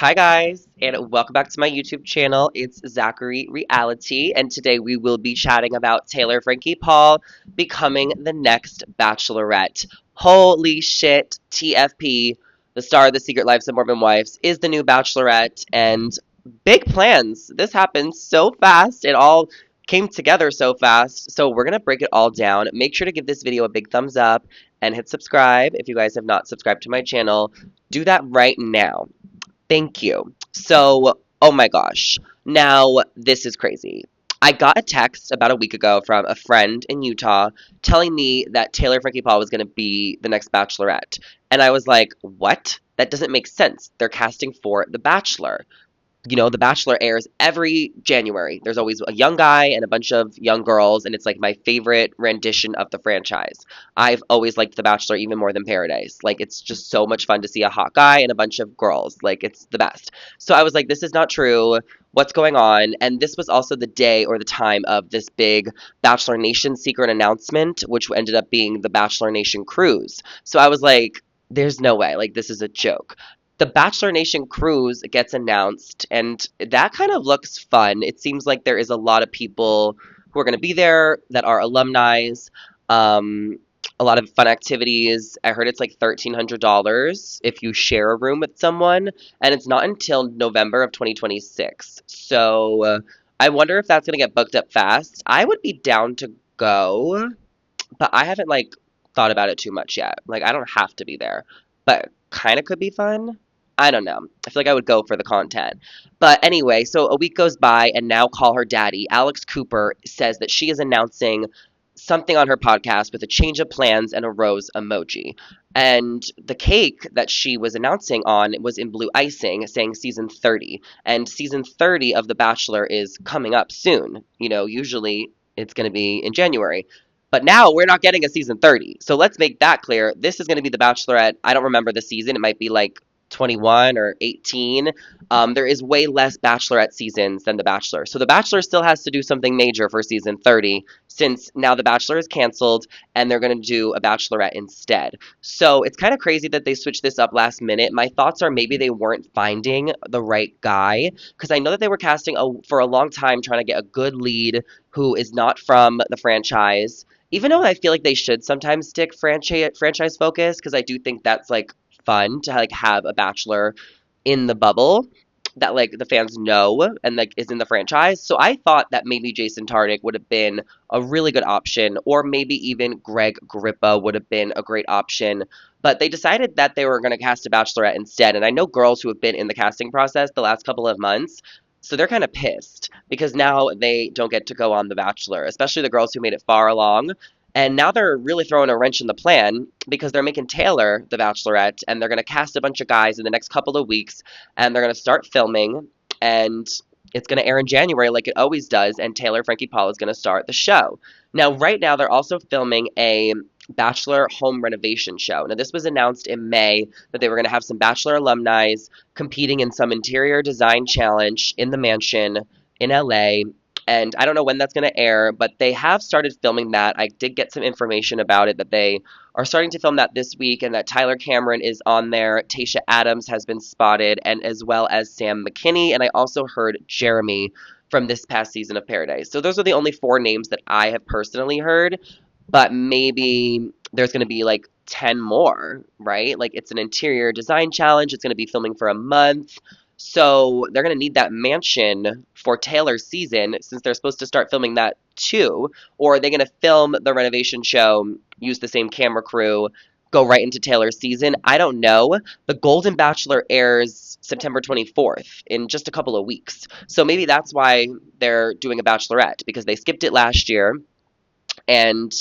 Hi guys, and welcome back to my YouTube channel. It's Zachary Reality, and today we will be chatting about Taylor Frankie Paul becoming the next Bachelorette. Holy shit, TFP, the star of The Secret Lives of Mormon Wives, is the new Bachelorette, and big plans. This happened so fast. It all came together so fast. So we're gonna break it all down. Make sure to give this video a big thumbs up and hit subscribe if you guys have not subscribed to my channel. Do that right now. Thank you. So, oh my gosh. Now, this is crazy. I got a text about a week ago from a friend in Utah telling me that Taylor Frankie Paul was going to be the next Bachelorette. And I was like, what? That doesn't make sense. They're casting for The Bachelor. The Bachelor airs every January. There's always a young guy and a bunch of young girls, and it's like my favorite rendition of the franchise. I've always liked The Bachelor even more than Paradise. Like, it's just so much fun to see a hot guy and a bunch of girls. Like, it's the best. So I was like, this is not true. What's going on? And this was also the day or the time of this big Bachelor Nation secret announcement, which ended up being the Bachelor Nation cruise. So I was like, there's no way. Like, this is a joke. The Bachelor Nation cruise gets announced, and that kind of looks fun. It seems like there is a lot of people who are going to be there that are alumni. Um, a lot of fun activities. I heard it's like $1,300 if you share a room with someone, and it's not until November of 2026. So I wonder if that's going to get booked up fast. I would be down to go, but I haven't like thought about it too much yet. Like I don't have to be there, but kind of could be fun. I don't know. I feel like I would go for the content. But anyway, so a week goes by and now Call Her Daddy, Alex Cooper says that she is announcing something on her podcast with a change of plans and a rose emoji. And the cake that she was announcing on was in blue icing saying season 30. And season 30 of The Bachelor is coming up soon. Usually it's going to be in January. But now we're not getting a season 30. So let's make that clear. This is going to be The Bachelorette. I don't remember the season. It might be like 21 or 18. There is way less Bachelorette seasons than The Bachelor. So The Bachelor still has to do something major for season 30 since now The Bachelor is canceled and they're going to do a Bachelorette instead. So it's kind of crazy that they switched this up last minute. My thoughts are maybe they weren't finding the right guy because I know that they were casting for a long time trying to get a good lead who is not from the franchise, even though I feel like they should sometimes stick franchise focus because I do think that's like fun to like have a bachelor in the bubble that like the fans know and like is in the franchise. So I thought that maybe Jason Tarnick would have been a really good option, or maybe even Greg Grippa would have been a great option. But they decided that they were going to cast a bachelorette instead. And I know girls who have been in the casting process the last couple of months. So they're kind of pissed because now they don't get to go on The Bachelor, especially the girls who made it far along. And now they're really throwing a wrench in the plan because they're making Taylor the Bachelorette and they're going to cast a bunch of guys in the next couple of weeks and they're going to start filming and it's going to air in January like it always does and Taylor Frankie Paul is going to start the show. Now, right now, they're also filming a Bachelor home renovation show. Now, this was announced in May that they were going to have some Bachelor alumni competing in some interior design challenge in the mansion in LA, and I don't know when that's going to air, but they have started filming that. I did get some information about it that they are starting to film that this week and that Tyler Cameron is on there. Tayshia Adams has been spotted, and as well as Sam McKinney. And I also heard Jeremy from this past season of Paradise. So those are the only four names that I have personally heard, but maybe there's going to be like 10 more, right? Like it's an interior design challenge. It's going to be filming for a month. So they're going to need that mansion for Taylor's season since they're supposed to start filming that too. Or are they going to film the renovation show, use the same camera crew, go right into Taylor's season? I don't know. The Golden Bachelor airs September 24th in just a couple of weeks. So maybe that's why they're doing a Bachelorette because they skipped it last year and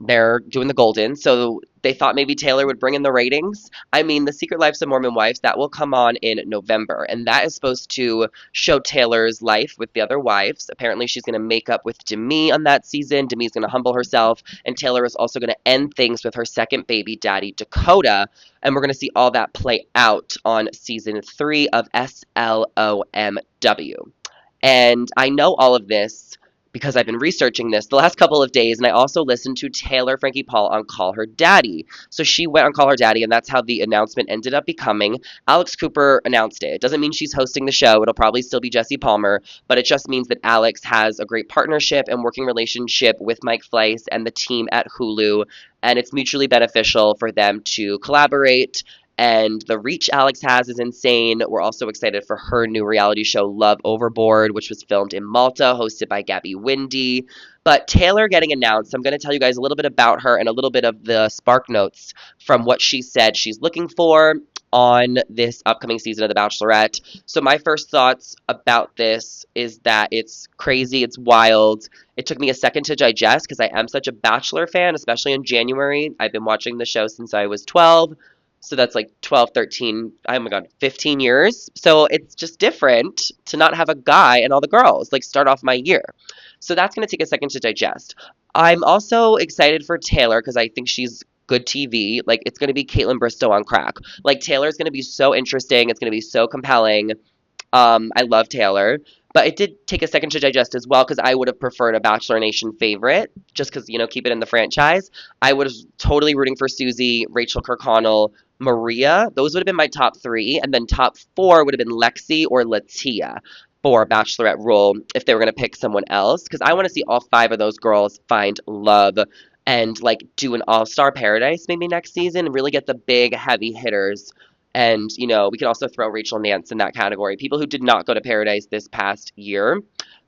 they're doing the Golden, so they thought maybe Taylor would bring in the ratings. I mean, The Secret Lives of Mormon Wives, that will come on in November, and that is supposed to show Taylor's life with the other wives. Apparently, she's going to make up with Demi on that season. Demi's going to humble herself, and Taylor is also going to end things with her second baby daddy, Dakota, and we're going to see all that play out on season 3 of SLOMW. And I know all of this because I've been researching this the last couple of days, and I also listened to Taylor Frankie Paul on Call Her Daddy. So she went on Call Her Daddy, and that's how the announcement ended up becoming. Alex Cooper announced it. It doesn't mean she's hosting the show. It'll probably still be Jesse Palmer, but it just means that Alex has a great partnership and working relationship with Mike Fleiss and the team at Hulu, and it's mutually beneficial for them to collaborate. And the reach Alex has is insane. We're also excited for her new reality show, Love Overboard, which was filmed in Malta, hosted by Gabby Windy. But Taylor getting announced, I'm going to tell you guys a little bit about her and a little bit of the spark notes from what she said she's looking for on this upcoming season of The Bachelorette. So, my first thoughts about this is that it's crazy, it's wild. It took me a second to digest because I am such a Bachelor fan, especially in January. I've been watching the show since I was 12. So that's like 12, 13, oh my God, 15 years. So it's just different to not have a guy and all the girls, like start off my year. So that's going to take a second to digest. I'm also excited for Taylor because I think she's good TV. Like it's going to be Caitlin Bristow on crack. Like Taylor's going to be so interesting. It's going to be so compelling. I love Taylor, but it did take a second to digest as well because I would have preferred a Bachelor Nation favorite just because, keep it in the franchise. I was totally rooting for Susie, Rachel Kirkconnell, Maria. Those would have been my top three. And then top four would have been Lexi or Latia for Bachelorette role if they were going to pick someone else because I want to see all five of those girls find love and like do an all-star paradise maybe next season and really get the big heavy hitters and, we could also throw Rachel Nance in that category. People who did not go to Paradise this past year.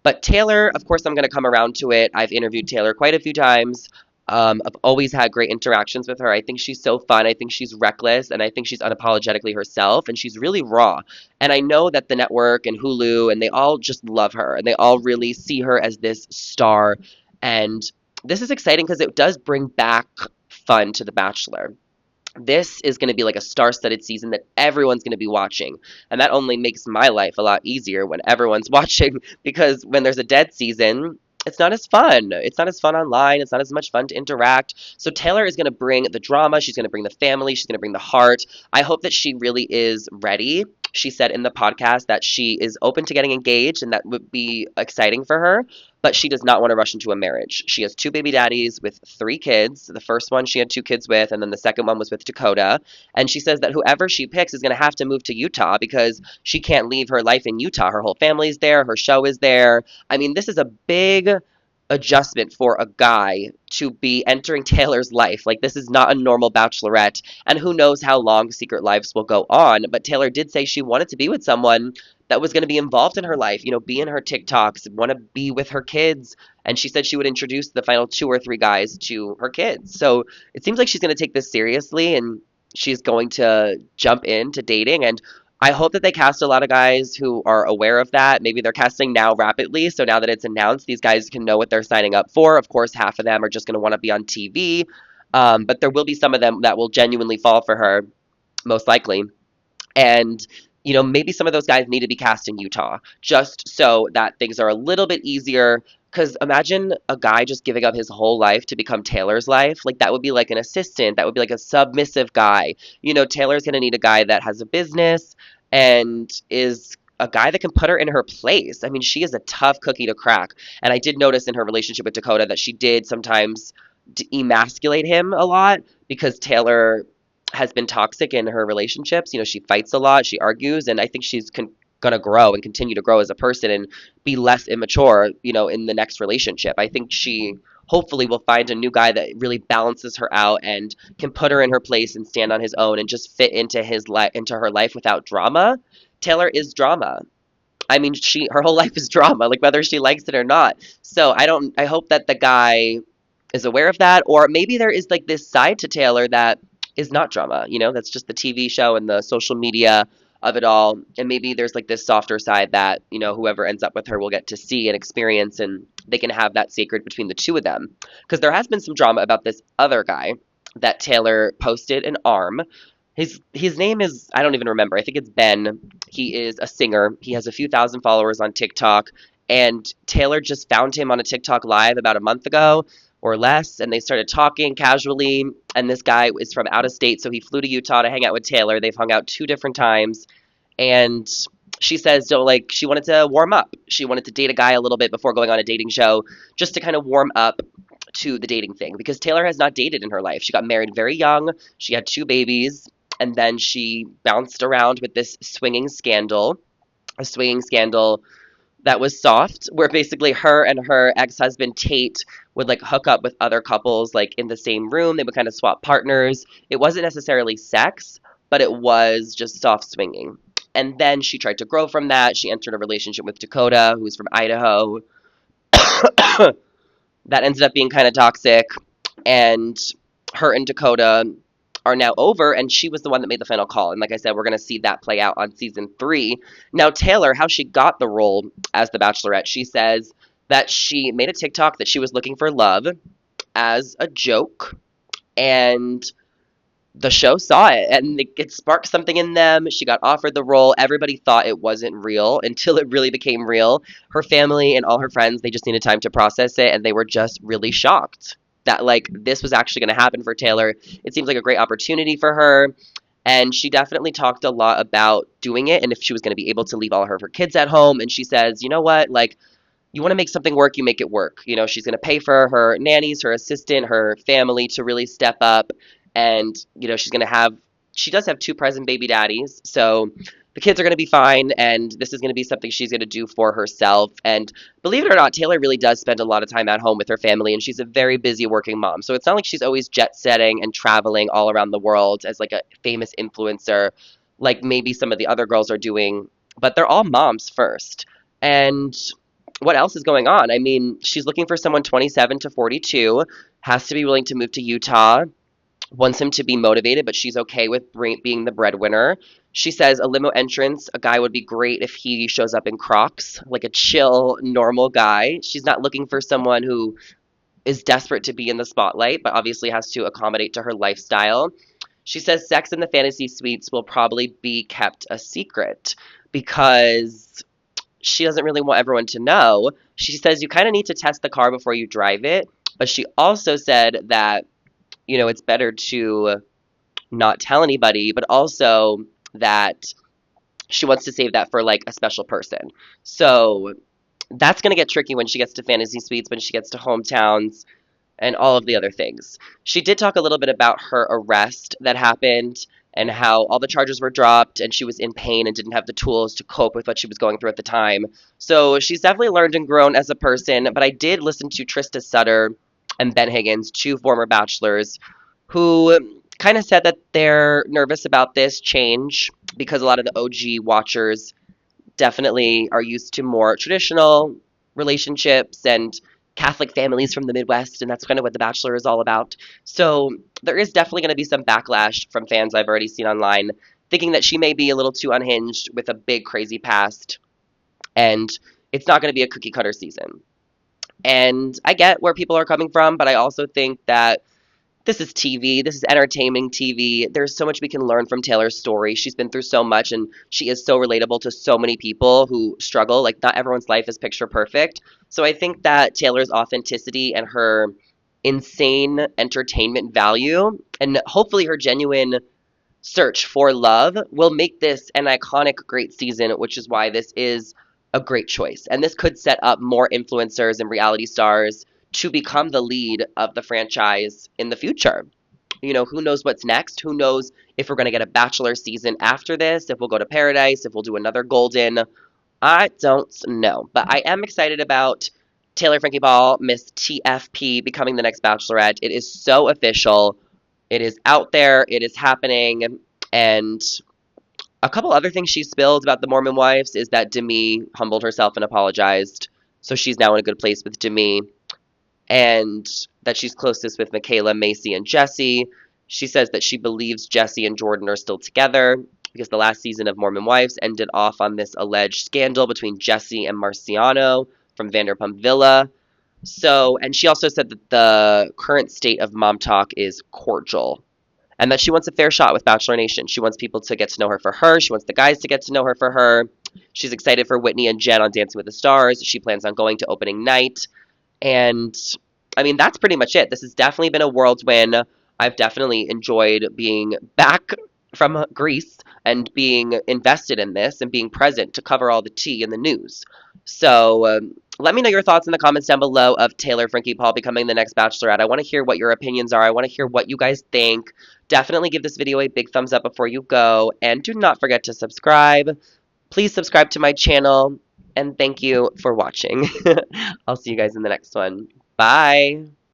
But Taylor, of course, I'm going to come around to it. I've interviewed Taylor quite a few times. I've always had great interactions with her. I think she's so fun. I think she's reckless. And I think she's unapologetically herself. And she's really raw. And I know that the network and Hulu and they all just love her. And they all really see her as this star. And this is exciting because it does bring back fun to The Bachelor. This is going to be like a star-studded season that everyone's going to be watching. And that only makes my life a lot easier when everyone's watching because when there's a dead season, it's not as fun. It's not as fun online. It's not as much fun to interact. So Taylor is going to bring the drama. She's going to bring the family. She's going to bring the heart. I hope that she really is ready. She said in the podcast that she is open to getting engaged and that would be exciting for her, but she does not want to rush into a marriage. She has two baby daddies with three kids. The first one she had two kids with, and then the second one was with Dakota. And she says that whoever she picks is going to have to move to Utah because she can't leave her life in Utah. Her whole family's there. Her show is there. I mean, this is a big adjustment for a guy to be entering Taylor's life. Like, this is not a normal bachelorette, and who knows how long Secret Lives will go on. But Taylor did say she wanted to be with someone that was going to be involved in her life, be in her TikToks, want to be with her kids. And she said she would introduce the final two or three guys to her kids. So it seems like she's going to take this seriously and she's going to jump into dating. And I hope that they cast a lot of guys who are aware of that. Maybe they're casting now rapidly. So now that it's announced, these guys can know what they're signing up for. Of course, half of them are just going to want to be on TV. But there will be some of them that will genuinely fall for her, most likely. And, maybe some of those guys need to be cast in Utah just so that things are a little bit easier. Because imagine a guy just giving up his whole life to become Taylor's life. Like, that would be like an assistant. That would be like a submissive guy. Taylor's going to need a guy that has a business and is a guy that can put her in her place. I mean, she is a tough cookie to crack. And I did notice in her relationship with Dakota that she did sometimes emasculate him a lot because Taylor has been toxic in her relationships. She fights a lot, she argues, and I think she's going to grow and continue to grow as a person and be less immature, in the next relationship. I think she hopefully will find a new guy that really balances her out and can put her in her place and stand on his own and just fit into into her life without drama. Taylor is drama. I mean, her whole life is drama, like whether she likes it or not. So I hope that the guy is aware of that, or maybe there is like this side to Taylor that is not drama, that's just the TV show and the social media of it all. And maybe there's like this softer side that, whoever ends up with her will get to see and experience, and they can have that sacred between the two of them. Because there has been some drama about this other guy that Taylor posted an arm. His name is, I don't even remember. I think it's Ben. He is a singer. He has a few thousand followers on TikTok. And Taylor just found him on a TikTok live about a month ago or less, and they started talking casually. And this guy is from out of state, so he flew to Utah to hang out with Taylor. They've hung out two different times, and She says, don't like, she wanted to warm up. She wanted to date a guy a little bit before going on a dating show, just to kind of warm up to the dating thing, because Taylor has not dated in her life. She got married very young, she had two babies, and then she bounced around with this swinging scandal, a swinging scandal that was soft, where basically her and her ex-husband Tate would like hook up with other couples like in the same room. They would kind of swap partners. It wasn't necessarily sex, but it was just soft swinging. And then she tried to grow from that. She entered a relationship with Dakota, who's from Idaho. That ended up being kind of toxic. And her and Dakota are now over, and she was the one that made the final call. And like I said, we're going to see that play out on season 3. Now, Taylor, how she got the role as the Bachelorette, she says that she made a TikTok that she was looking for love as a joke, and the show saw it, and it sparked something in them. She got offered the role. Everybody thought it wasn't real until it really became real. Her family and all her friends, they just needed time to process it, and they were just really shocked that like this was actually going to happen for Taylor. It seems like a great opportunity for her, and she definitely talked a lot about doing it and if she was going to be able to leave all her kids at home. And she says, you know what, like, you want to make something work, you make it work. You know, she's going to pay for her nannies, her assistant, her family to really step up. And, you know, she does have two present baby daddies. So the kids are going to be fine. And this is going to be something she's going to do for herself. And believe it or not, Taylor really does spend a lot of time at home with her family. And she's a very busy working mom. So it's not like she's always jet setting and traveling all around the world as like a famous influencer, like maybe some of the other girls are doing. But they're all moms first. And what else is going on? I mean, she's looking for someone 27 to 42, has to be willing to move to Utah, wants him to be motivated, but she's okay with being the breadwinner. She says a limo entrance, a guy would be great if he shows up in Crocs, like a chill, normal guy. She's not looking for someone who is desperate to be in the spotlight, but obviously has to accommodate to her lifestyle. She says sex in the fantasy suites will probably be kept a secret because she doesn't really want everyone to know. She says you kind of need to test the car before you drive it, but she also said that, you know, it's better to not tell anybody, but also that she wants to save that for like a special person. So that's going to get tricky when she gets to fantasy suites, when she gets to hometowns, and all of the other things. She did talk a little bit about her arrest that happened and how all the charges were dropped and she was in pain and didn't have the tools to cope with what she was going through at the time. So she's definitely learned and grown as a person, but I did listen to Trista Sutter and Ben Higgins, two former bachelors, who kind of said that they're nervous about this change because a lot of the OG watchers definitely are used to more traditional relationships and Catholic families from the Midwest, and that's kind of what The Bachelor is all about. So there is definitely going to be some backlash from fans I've already seen online, thinking that she may be a little too unhinged with a big, crazy past, and it's not going to be a cookie cutter season. And I get where people are coming from, but I also think that this is TV. This is entertaining TV. There's so much we can learn from Taylor's story. She's been through so much and she is so relatable to so many people who struggle. Like, not everyone's life is picture perfect. So I think that Taylor's authenticity and her insane entertainment value and hopefully her genuine search for love will make this an iconic, great season, which is why this is a great choice. And this could set up more influencers and reality stars to become the lead of the franchise in the future. You know, who knows what's next? Who knows if we're going to get a Bachelor season after this, if we'll go to Paradise, if we'll do another Golden. I don't know. But I am excited about Taylor Frankie Ball, Miss TFP, becoming the next Bachelorette. It is so official. It is out there. It is happening. And a couple other things she spilled about the Mormon wives is that Demi humbled herself and apologized. So she's now in a good place with Demi. And that she's closest with Michaela, Macy, and Jesse. She says that she believes Jesse and Jordan are still together because the last season of Mormon Wives ended off on this alleged scandal between Jesse and Marciano from Vanderpump Villa. So, and she also said that the current state of Mom Talk is cordial and that she wants a fair shot with Bachelor Nation. She wants people to get to know her for her. She wants the guys to get to know her for her. She's excited for Whitney and Jen on Dancing with the Stars. She plans on going to opening night. And I mean, that's pretty much it. This has definitely been a whirlwind. I've definitely enjoyed being back from Greece and being invested in this and being present to cover all the tea in the news. So let me know your thoughts in the comments down below of Taylor Frankie Paul becoming the next Bachelorette. I want to hear what your opinions are. I want to hear what you guys think. Definitely give this video a big thumbs up before you go. And do not forget to subscribe. Please subscribe to my channel. And thank you for watching. I'll see you guys in the next one. Bye.